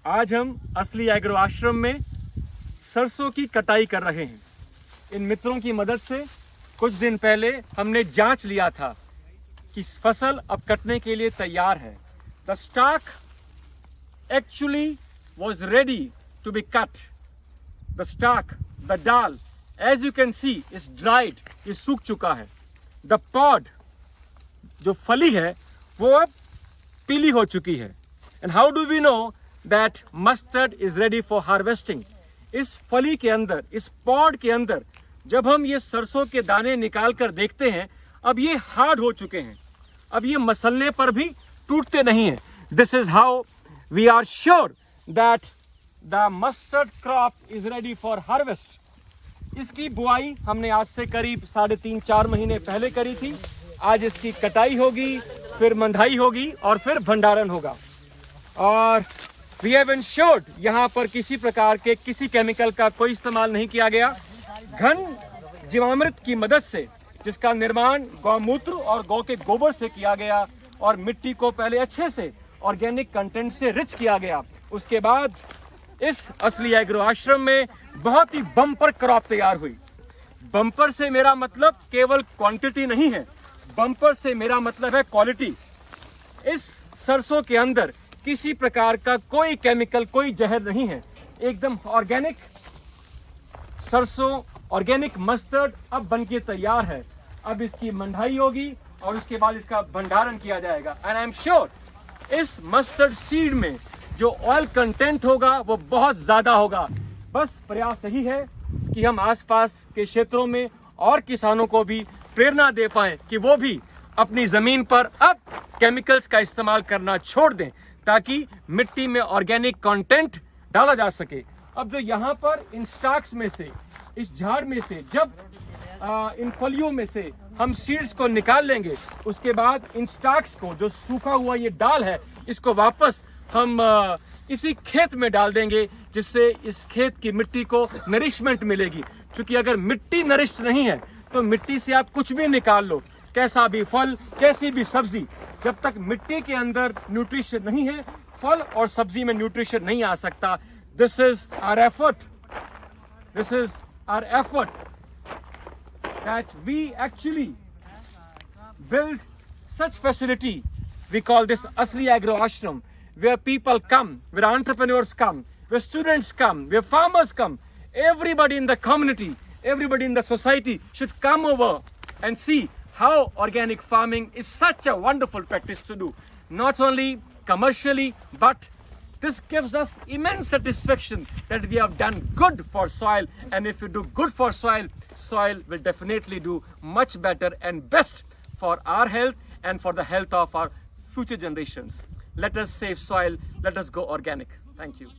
आज हम असली एग्रो आश्रम में सरसों की कटाई कर रहे हैं। इन मित्रों की मदद से कुछ दिन पहले हमने जांच लिया था कि फसल अब कटने के लिए तैयार है। The stock actually was ready to be cut. The stock, the dal, as you can see is dried, ये सूख चुका है। द पॉड, जो फली है, वो अब पीली हो चुकी है। And how do we know that mustard is ready for harvesting? इस फली के अंदर, इस पॉड के अंदर जब हम ये सरसों के दाने निकाल कर देखते हैं, अब ये हार्ड हो चुके हैं, अब ये मसलने पर भी टूटते नहीं हैं। This is how we are sure that the mustard crop is ready for harvest. इसकी बुआई हमने आज से करीब 3.5-4 महीने पहले करी थी। आज इसकी कटाई होगी, फिर मंदाई होगी और फिर भंडारण होगा। और वी हैव इंश्योर्ड, यहाँ पर किसी प्रकार के किसी केमिकल का कोई इस्तेमाल नहीं किया गया। घन जीवामृत की मदद से, जिसका निर्माण गौमूत्र और गौ के गोबर से किया गया और मिट्टी को पहले अच्छे से ऑर्गेनिक कंटेंट से रिच किया गया, उसके बाद इस असली एग्रो आश्रम में बहुत ही बम्पर क्रॉप तैयार हुई। बम्पर से मेरा मतलब केवल क्वांटिटी नहीं है, बम्पर से मेरा मतलब है क्वालिटी। इस सरसों के अंदर किसी प्रकार का कोई केमिकल, कोई जहर नहीं है, एकदम ऑर्गेनिक सरसों, ऑर्गेनिक मस्टर्ड अब बनके तैयार है। अब इसकी मंडाई होगी और उसके बाद इसका भंडारण किया जाएगा। एंड आई एम श्योर इस मस्टर्ड सीड में जो ऑयल कंटेंट होगा वो बहुत ज्यादा होगा। बस प्रयास यही है कि हम आसपास के क्षेत्रों में और किसानों को भी प्रेरणा दे पाएं कि वो भी अपनी जमीन पर अब केमिकल्स का इस्तेमाल करना छोड़ दें, ताकि मिट्टी में ऑर्गेनिक कंटेंट डाला जा सके। अब जो यहाँ पर इन स्टॉक्स में से, इस झाड़ में से, जब इन फलियों में से हम सीड्स को निकाल लेंगे, उसके बाद इन स्टॉक्स को, जो सूखा हुआ ये डाल है, इसको वापस हम इसी खेत में डाल देंगे, जिससे इस खेत की मिट्टी को नरिशमेंट मिलेगी। क्योंकि अगर मिट्टी नरिश्ड नहीं है तो मिट्टी से आप कुछ भी निकाल लो, कैसा भी फल, कैसी भी सब्जी, जब तक मिट्टी के अंदर न्यूट्रिशन नहीं है, फल और सब्जी में न्यूट्रिशन नहीं आ सकता। This is our effort, this is our effort that we actually build such facility. We call this Asli Agro Ashram, where people come, where entrepreneurs come, where students come, where farmers come. Everybody in the community, everybody in the society should come over and see how organic farming is such a wonderful practice to do. Not only commercially, but this gives us immense satisfaction that we have done good for soil. And if you do good for soil, soil will definitely do much better and best for our health and for the health of our future generations. Let us save soil. Let us go organic. Thank you.